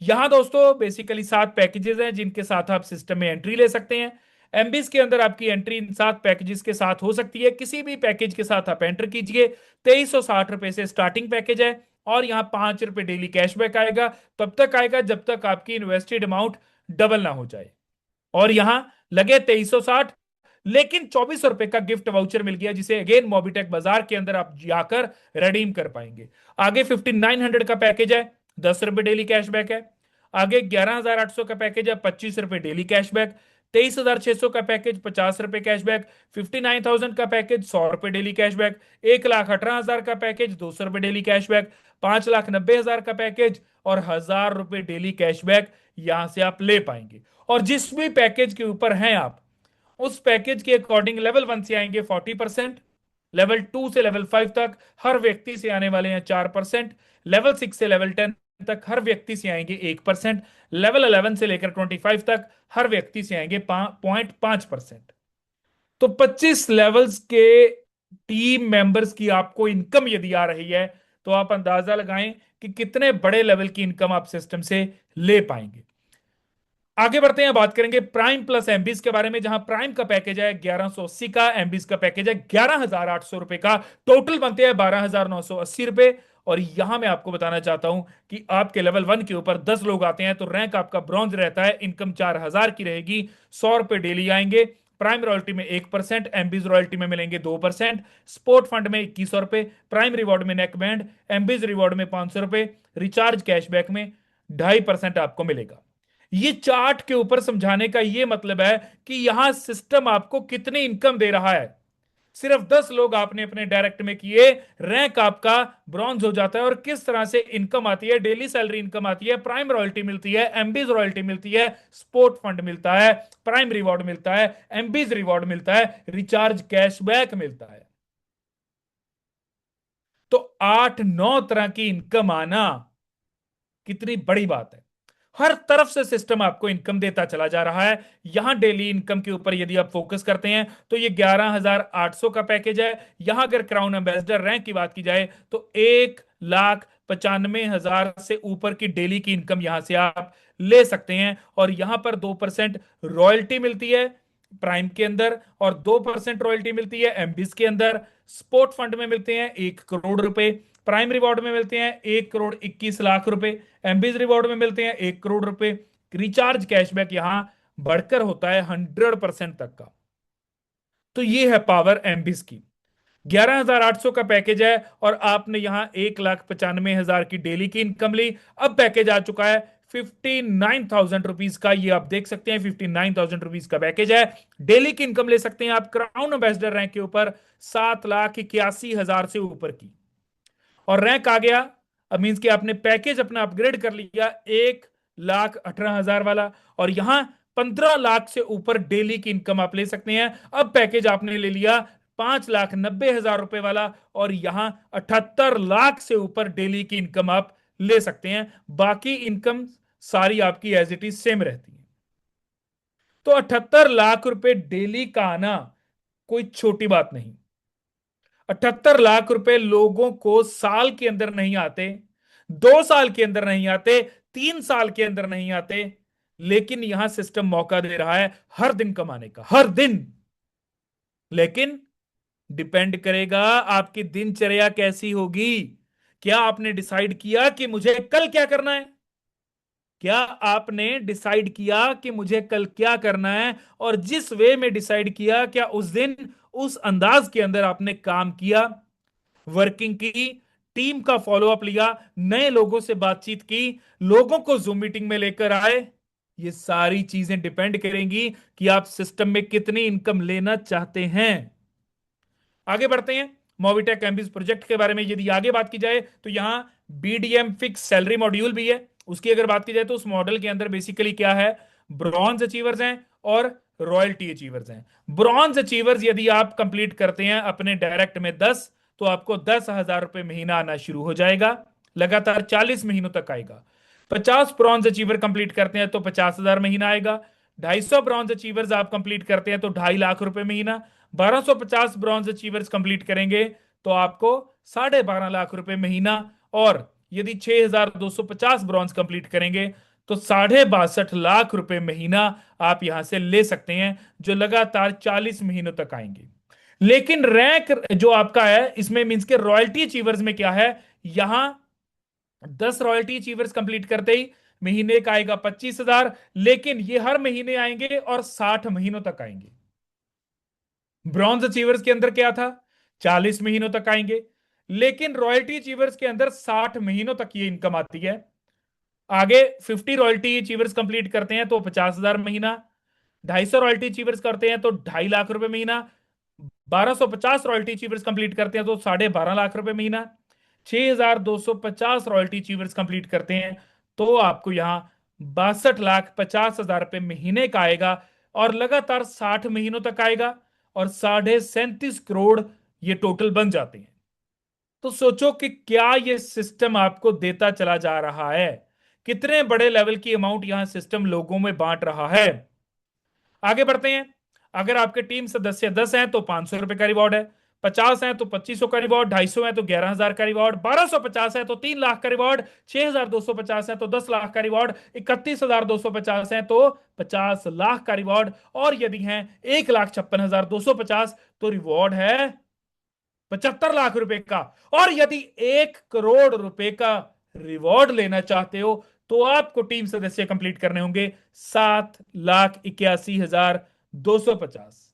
S1: यहां दोस्तों बेसिकली 7 पैकेजेस हैं जिनके साथ आप सिस्टम में एंट्री ले सकते हैं। एमबीज के अंदर आपकी एंट्री इन 7 पैकेजेस के साथ हो सकती है, किसी भी पैकेज के साथ आप एंटर कीजिए। 2360 रुपए से स्टार्टिंग पैकेज है, और यहाँ ₹5 डेली कैशबैक आएगा। तब तक आएगा जब तक आपकी इन्वेस्टेड अमाउंट डबल ना हो जाए। और यहां लगे 2360, लेकिन ₹24 का गिफ्ट वाउचर मिल गया, जिसे अगेन मोबिटेक बाजार के अंदर आप जाकर redeem कर पाएंगे। आगे 5900 का पैकेज है, ₹10 डेली कैशबैक है। आगे 11800 का पैकेज है, ₹25 डेली कैशबैक। 23600 का पैकेज, ₹50 कैशबैक। 59000 का पैकेज, ₹100 डेली कैशबैक। 1,18,000 का पैकेज, ₹200 डेली कैशबैक। 5,90,000 का पैकेज और ₹1000 डेली कैशबैक यहां से आप ले पाएंगे। और जिस भी पैकेज के ऊपर हैं आप, उस पैकेज के अकॉर्डिंग लेवल 1 से आएंगे 40%, लेवल 2 से लेवल 5 तक हर व्यक्ति से आने वाले हैं 4%, लेवल 6 से लेवल 10 तक हर व्यक्ति से आएंगे 1%, लेवल 11 से लेकर 25 तक हर व्यक्ति से आएंगे 0.5%। तो 25 लेवल्स के टीम मेंबर्स की आपको इनकम यदि आ रही है, तो आप अंदाजा लगाएं कि कितने बड़े लेवल की इनकम आप सिस्टम से ले पाएंगे। आगे बढ़ते हैं, बात करेंगे प्राइम प्लस एमबीज के बारे में, जहां प्राइम का पैकेज है 1180 का, एमबीज का पैकेज है 11,800 रुपए का। टोटल बनते हैं 12,980 रुपए। और यहां मैं आपको बताना चाहता हूं कि आपके लेवल 1 के ऊपर 10 लोग आते हैं तो रैंक आपका ब्रॉन्ज रहता है, इनकम 4,000 की रहेगी, ₹100 डेली आएंगे। प्राइम रॉयल्टी में 1%, एमबीज रॉयल्टी में मिलेंगे 2%, स्पोर्ट फंड में ₹21, प्राइम रिवॉर्ड में नेक बैंड, एमबीज रिवॉर्ड में ₹500, रिचार्ज कैशबैक में 2.5% आपको मिलेगा। ये चार्ट के ऊपर समझाने का ये मतलब है कि यहां सिस्टम आपको कितनी इनकम दे रहा है। सिर्फ 10 लोग आपने अपने डायरेक्ट में किए, रैंक आपका ब्रॉन्ज हो जाता है। और किस तरह से इनकम आती है, डेली सैलरी इनकम आती है, प्राइम रॉयल्टी मिलती है, एमबीज रॉयल्टी मिलती है, स्पोर्ट फंड मिलता है, प्राइम रिवॉर्ड मिलता है, एमबीज रिवॉर्ड मिलता है, रिचार्ज कैशबैक मिलता है। तो 8-9 तरह की इनकम आना कितनी बड़ी बात है। हर तरफ से सिस्टम आपको इनकम देता चला जा रहा है। यहां डेली इनकम के ऊपर यदि आप फोकस करते हैं तो ये 11,800 का पैकेज है। यहां अगर क्राउन एम्बेसडर रैंक की बात की जाए तो 1,95,000 से ऊपर की डेली की इनकम यहां से आप ले सकते हैं। और यहां पर 2% रॉयल्टी मिलती है प्राइम के अंदर, और 2% रॉयल्टी मिलती है एमबीज के अंदर। स्पोर्ट फंड में मिलते हैं 1 करोड़ रुपए, प्राइम रिवॉर्ड में मिलते हैं 1,21,00,000 रुपए, एमबीज रिवॉर्ड में मिलते हैं 1 करोड़ रुपए। रिचार्ज कैशबैक यहां बढ़कर होता है 100% तक का। तो ये है पावर एमबीज की। 11,800 का पैकेज है और आपने यहां 1,95,000 की डेली की इनकम ली। अब पैकेज आ चुका है 59,000 रुपीज का, ये आप देख सकते हैं 59,000 रुपीज का पैकेज है। डेली की इनकम ले सकते हैं आप क्राउन एम्बेसडर रैंक के ऊपर 7,81,000 से ऊपर की। और रैंक आ गया, अब मींस कि आपने पैकेज अपना अपग्रेड कर लिया 1,18,000 वाला, और यहां 15 लाख से ऊपर डेली की इनकम आप ले सकते हैं। अब पैकेज आपने ले लिया 5,90,000 रुपए वाला, और यहां 78 लाख से ऊपर डेली की इनकम आप ले सकते हैं। बाकी इनकम सारी आपकी एज इट इज सेम रहती है। तो 78 लाख रुपए डेली का आना कोई छोटी बात नहीं। 78 लाख रुपए लोगों को साल के अंदर नहीं आते, 2 साल के अंदर नहीं आते, 3 साल के अंदर नहीं आते, लेकिन यहां सिस्टम मौका दे रहा है हर दिन कमाने का, हर दिन। लेकिन डिपेंड करेगा आपकी दिनचर्या कैसी होगी। क्या आपने डिसाइड किया कि मुझे कल क्या करना है? क्या आपने डिसाइड किया कि मुझे कल क्या करना है? और जिस वे में डिसाइड किया, क्या उस दिन उस अंदाज के अंदर आपने काम किया, वर्किंग की, टीम का फॉलोअप लिया, नए लोगों से बातचीत की, लोगों को जूम मीटिंग में लेकर आए? ये सारी चीजें डिपेंड करेंगी कि आप सिस्टम में कितनी इनकम लेना चाहते हैं। आगे बढ़ते हैं, मोविटेक एमबीज प्रोजेक्ट के बारे में यदि आगे बात की जाए तो यहां बीडीएम फिक्स सैलरी मॉड्यूल भी है। उसकी अगर बात की जाए तो उस मॉडल के अंदर बेसिकली क्या है, ब्रॉन्ज अचीवर्स हैं और रॉयल्टी अचीवर्स हैं। ब्रॉन्ज अचीवर्स यदि आप कंप्लीट करते हैं अपने डायरेक्ट में 10, तो आपको 10,000 रुपए महीना आना शुरू हो जाएगा, लगातार 40 महीनों तक आएगा। 50 ब्रॉन्ज अचीवर कंप्लीट करते हैं तो 50,000 महीना आएगा। 250 ब्रॉन्ज अचीवर्स आप कंप्लीट करते हैं तो 2.5 लाख रुपए महीना। 1250 ब्रॉन्ज अचीवर्स कंप्लीट करेंगे तो आपको 12.5 लाख रुपए महीना। और यदि 6,250 ब्रॉन्ज कंप्लीट करेंगे तो 62.5 लाख रुपए महीना आप यहां से ले सकते हैं, जो लगातार 40 महीनों तक आएंगे। लेकिन रैंक जो आपका है इसमें मींस के रॉयल्टी अचीवर्स में क्या है, यहां 10 रॉयल्टी अचीवर्स कंप्लीट करते ही महीने का आएगा 25,000, लेकिन ये हर महीने आएंगे और 60 महीनों तक आएंगे। ब्रॉन्ज अचीवर्स के अंदर क्या था, 40 महीनों तक आएंगे, लेकिन रॉयल्टी अचीवर्स के अंदर 60 महीनों तक ये इनकम आती है। आगे 50 रॉयल्टी अचीवर्स कंप्लीट करते हैं तो 50,000 महीना, 250 रॉयल्टी अचीवर्स करते हैं तो 2.5 लाख रुपए महीना, 1250 रॉयल्टी अचीवर्स कंप्लीट करते हैं तो 12.5 लाख रुपए महीना, 6,250 रॉयल्टी अचीवर्स कंप्लीट करते हैं तो आपको यहां 62,50,000 रुपए महीने का आएगा, और लगातार 60 महीनों तक आएगा, और 37.5 करोड़ ये टोटल बन जाते हैं। तो सोचो कि क्या ये सिस्टम आपको देता चला जा रहा है, कितने बड़े लेवल की अमाउंट यहां सिस्टम लोगों में बांट रहा है। आगे बढ़ते हैं। अगर आपके टीम सदस्य 10 हैं तो 500 रुपए का रिवॉर्ड है, 50 हैं तो 2500 का रिवॉर्ड, 250 हैं तो 11,000 का रिवॉर्ड, 1250 है तो 3 लाख का रिवॉर्ड, 6,250 है तो 10 लाख का रिवॉर्ड, 31,250 है तो 50 लाख का रिवॉर्ड, और यदि हैं 1,56,250 तो रिवॉर्ड है 75 लाख रुपए का। और यदि 1 करोड़ रुपए का रिवॉर्ड लेना चाहते हो तो आपको टीम सदस्य कंप्लीट करने होंगे 7,81,250।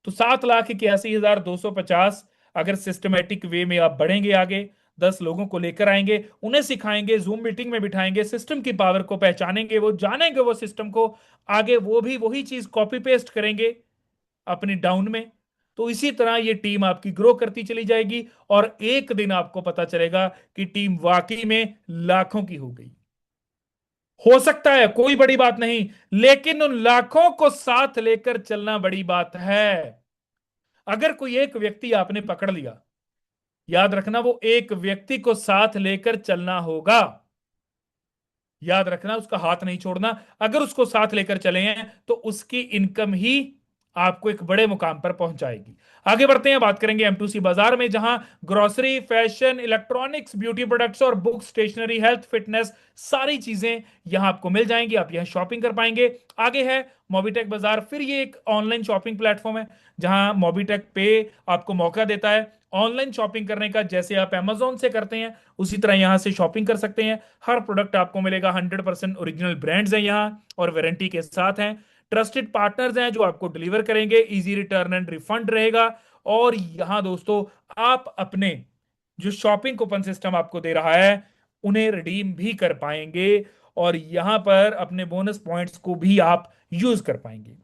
S1: तो 7,81,250 अगर सिस्टमेटिक वे में आप बढ़ेंगे आगे, 10 लोगों को लेकर आएंगे, उन्हें सिखाएंगे, जूम मीटिंग में बिठाएंगे, सिस्टम की पावर को पहचानेंगे, वो जानेंगे वो सिस्टम को, आगे वो भी वही चीज कॉपी पेस्ट करेंगे अपनी डाउन में। तो इसी तरह ये टीम आपकी ग्रो करती चली जाएगी, और एक दिन आपको पता चलेगा कि टीम वाकई में लाखों की हो गई। हो सकता है कोई बड़ी बात नहीं, लेकिन उन लाखों को साथ लेकर चलना बड़ी बात है। अगर कोई एक व्यक्ति आपने पकड़ लिया, याद रखना वो एक व्यक्ति को साथ लेकर चलना होगा, याद रखना उसका हाथ नहीं छोड़ना। अगर उसको साथ लेकर चले हैं तो उसकी इनकम ही आपको एक बड़े मुकाम पर पहुंचाएगी। आगे बढ़ते हैं, बात करेंगे M2C बाजार में, जहां grocery, fashion, electronics, beauty products और बुक, स्टेशनरी, हेल्थ, फिटनेस, सारी चीजें यहां आपको मिल जाएंगी, आप यहां शॉपिंग कर पाएंगे। आगे है मोबिटेक बाजार, फिर ये एक ऑनलाइन शॉपिंग प्लेटफॉर्म है जहां मोबिटेक पे आपको मौका देता है ऑनलाइन शॉपिंग करने का। जैसे आप Amazon से करते हैं उसी तरह यहां से शॉपिंग कर सकते हैं। हर प्रोडक्ट आपको मिलेगा, 100% ओरिजिनल ब्रांड्स हैं यहाँ और वारंटी के साथ हैं। ट्रस्टेड पार्टनर्स हैं जो आपको डिलीवर करेंगे, इजी रिटर्न एंड रिफंड रहेगा। और यहां दोस्तों आप अपने जो शॉपिंग कूपन सिस्टम आपको दे रहा है उन्हें रिडीम भी कर पाएंगे, और यहां पर अपने बोनस पॉइंट्स को भी आप यूज कर पाएंगे।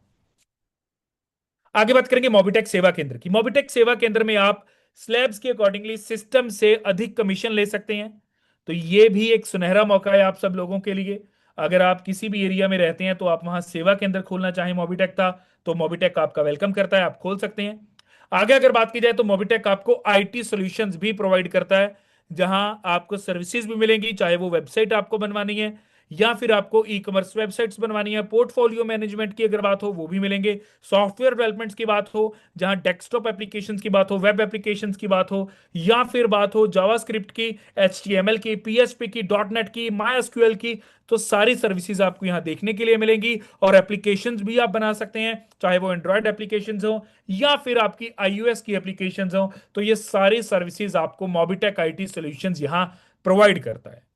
S1: आगे बात करेंगे मोबिटेक सेवा केंद्र की। मोबिटेक सेवा केंद्र में आप स्लैब्स के अकॉर्डिंगली सिस्टम से अधिक कमीशन ले सकते हैं। तो ये भी एक सुनहरा मौका है आप सब लोगों के लिए। अगर आप किसी भी एरिया में रहते हैं तो आप वहां सेवा केंद्र खोलना चाहें मोबिटेक का, तो मोबिटेक आपका वेलकम करता है, आप खोल सकते हैं। आगे अगर बात की जाए तो मोबिटेक आपको आईटी सॉल्यूशंस भी प्रोवाइड करता है, जहां आपको सर्विसेज भी मिलेंगी, चाहे वो वेबसाइट आपको बनवानी है या फिर आपको ई कॉमर्स वेबसाइट्स बनवानी है, पोर्टफोलियो मैनेजमेंट की अगर बात हो वो भी मिलेंगे, सॉफ्टवेयर डेवलपमेंट्स की बात हो, जहां डेस्कटॉप एप्लीकेशंस की बात हो, वेब एप्लीकेशंस की बात हो, या फिर बात हो जावास्क्रिप्ट की, एचटीएमएल की, पीएचपी की, डॉट नेट की, माई एसक्यूएल की, तो सारी सर्विसेज आपको यहां देखने के लिए मिलेंगी। और एप्लीकेशंस भी आप बना सकते हैं, चाहे वो एंड्रॉयड एप्लीकेशंस हो या फिर आपकी आईओएस की एप्लीकेशंस हो, तो ये सारी सर्विसेज आपको मोबिटेक आईटी सॉल्यूशंस यहां प्रोवाइड करता है।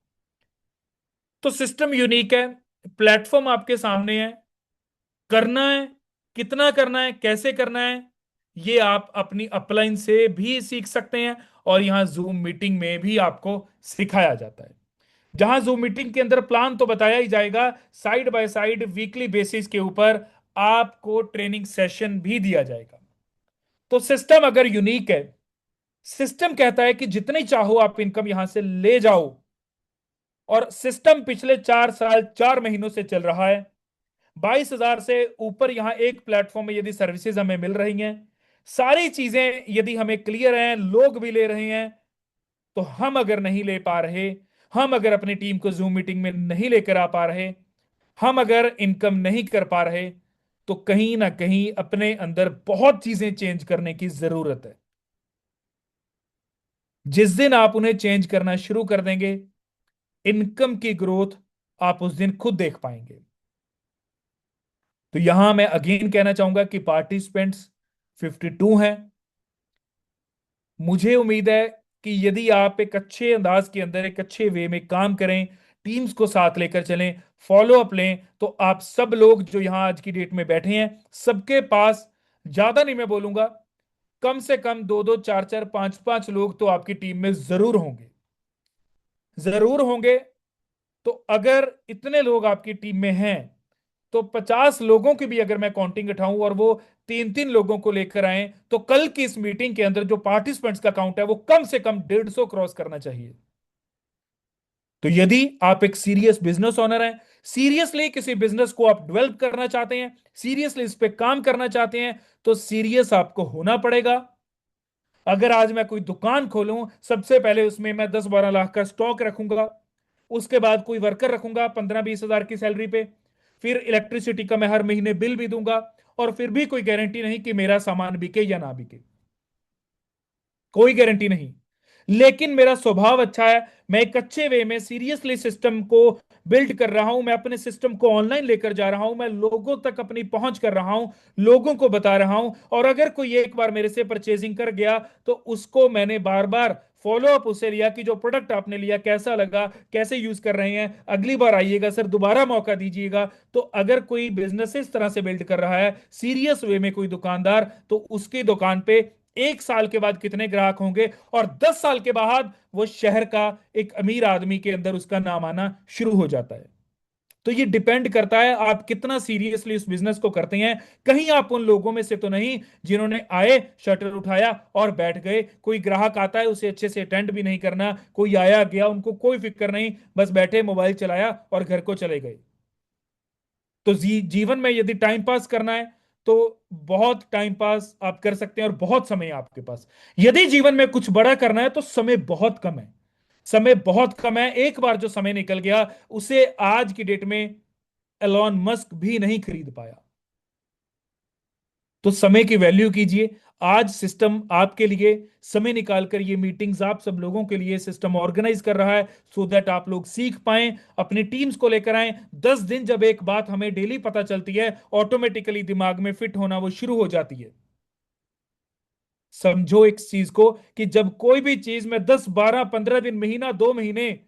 S1: तो सिस्टम यूनिक है, प्लेटफॉर्म आपके सामने है, करना है, कितना करना है, कैसे करना है, ये आप अपनी अपलाइन से भी सीख सकते हैं, और यहां जूम मीटिंग में भी आपको सिखाया जाता है। जहां जूम मीटिंग के अंदर प्लान तो बताया ही जाएगा, side by side weekly basis के ऊपर आपको ट्रेनिंग सेशन भी दिया जाएगा। तो सिस्टम अगर यूनिक है, सिस्टम कहता है कि जितनी चाहो आप इनकम यहां से ले जाओ, और सिस्टम पिछले 4 साल 4 महीनों से चल रहा है। 22,000 से ऊपर यहां एक प्लेटफॉर्म में यदि सर्विसेज हमें मिल रही हैं, सारी चीजें यदि हमें क्लियर हैं, लोग भी ले रहे हैं, तो हम अगर नहीं ले पा रहे, हम अगर अपनी टीम को जूम मीटिंग में नहीं लेकर आ पा रहे, हम अगर इनकम नहीं कर पा रहे, तो कहीं ना कहीं अपने अंदर बहुत चीजें चेंज करने की जरूरत है। जिस दिन आप उन्हें चेंज करना शुरू कर देंगे, इनकम की ग्रोथ आप उस दिन खुद देख पाएंगे। तो यहां मैं अगेन कहना चाहूंगा कि पार्टिसिपेंट्स 52 हैं। मुझे उम्मीद है कि यदि आप एक अच्छे अंदाज के अंदर एक अच्छे वे में काम करें, टीम्स को साथ लेकर चलें, फॉलो अप लें, तो आप सब लोग जो यहां आज की डेट में बैठे हैं, सबके पास, ज्यादा नहीं मैं बोलूंगा, कम से कम दो दो चार चार पांच पांच लोग तो आपकी टीम में जरूर होंगे, जरूर होंगे। तो अगर इतने लोग आपकी टीम में हैं, तो 50 लोगों की भी अगर मैं काउंटिंग उठाऊं और वो तीन तीन लोगों को लेकर आए, तो कल की इस मीटिंग के अंदर जो पार्टिसिपेंट्स का काउंट है वो कम से कम 150 क्रॉस करना चाहिए। तो यदि आप एक सीरियस बिजनेस ओनर हैं, सीरियसली किसी बिजनेस को आप डेवलप करना चाहते हैं, सीरियसली इस पे काम करना चाहते हैं, तो सीरियस आपको होना पड़ेगा। अगर आज मैं कोई दुकान खोलूं, सबसे पहले उसमें मैं 10-12 लाख का स्टॉक रखूंगा, उसके बाद कोई वर्कर रखूंगा 15-20 हजार की सैलरी पे, फिर इलेक्ट्रिसिटी का मैं हर महीने बिल भी दूंगा, और फिर भी कोई गारंटी नहीं कि मेरा सामान बिके या ना बिके, कोई गारंटी नहीं। लेकिन मेरा स्वभाव अच्छा है, मैं एक अच्छे वे में सीरियसली सिस्टम को बिल्ड कर रहा हूं, मैं अपने सिस्टम को ऑनलाइन लेकर जा रहा हूं, मैं लोगों तक अपनी पहुंच कर रहा हूं, लोगों को बता रहा हूं, और अगर कोई एक बार मेरे से परचेजिंग कर गया, तो उसको मैंने बार बार फॉलो अप उससे लिया कि जो प्रोडक्ट आपने लिया कैसा लगा, कैसे यूज कर रहे हैं, अगली बार आइएगा सर, दोबारा मौका दीजिएगा। तो अगर कोई बिजनेस इस तरह से बिल्ड कर रहा है सीरियस वे में कोई दुकानदार, तो उसकी दुकान पे 1 साल के बाद कितने ग्राहक होंगे, और 10 साल के बाद वो शहर का एक अमीर आदमी के अंदर उसका नाम आना शुरू हो जाता है। तो ये डिपेंड करता है आप कितना सीरियसली उस बिजनेस को करते हैं। कहीं आप उन लोगों में से तो नहीं जिन्होंने आए, शटर उठाया और बैठ गए। कोई ग्राहक आता है उसे अच्छे से अटेंड भी नहीं करना, कोई आया गया उनको कोई फिक्र नहीं, बस बैठे मोबाइल चलाया और घर को चले गए। तो जीवन में यदि टाइम पास करना है, तो बहुत टाइम पास आप कर सकते हैं और बहुत समय है आपके पास। यदि जीवन में कुछ बड़ा करना है, तो समय बहुत कम है, समय बहुत कम है। एक बार जो समय निकल गया, उसे आज की डेट में एलॉन मस्क भी नहीं खरीद पाया। तो समय की वैल्यू कीजिए। आज सिस्टम आपके लिए समय निकालकर ये मीटिंग्स आप सब लोगों के लिए सिस्टम ऑर्गेनाइज कर रहा है, सो दैट आप लोग सीख पाए, अपनी टीम्स को लेकर आए। 10 दिन जब एक बात हमें डेली पता चलती है, ऑटोमेटिकली दिमाग में फिट होना वो शुरू हो जाती है। समझो इस चीज को, कि जब कोई भी चीज में 10 12 15 दिन, महीना 2 महीने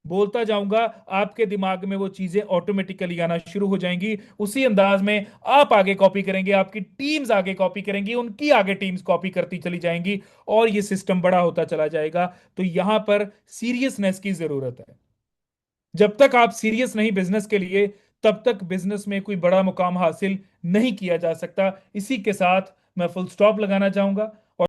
S1: बोलता जाऊंगा, आपके दिमाग में वो चीजें ऑटोमेटिकली आना शुरू हो जाएंगी। उसी अंदाज में आप आगे कॉपी करेंगे, आपकी टीम्स आगे कॉपी करेंगी, उनकी आगे टीम्स कॉपी करती चली जाएंगी, और ये सिस्टम बड़ा होता चला जाएगा। तो यहां पर सीरियसनेस की जरूरत है। जब तक आप सीरियस नहीं बिजनेस के लिए, तब तक बिजनेस में कोई बड़ा मुकाम हासिल नहीं किया जा सकता। इसी के साथ मैं फुल स्टॉप लगाना चाहूंगा।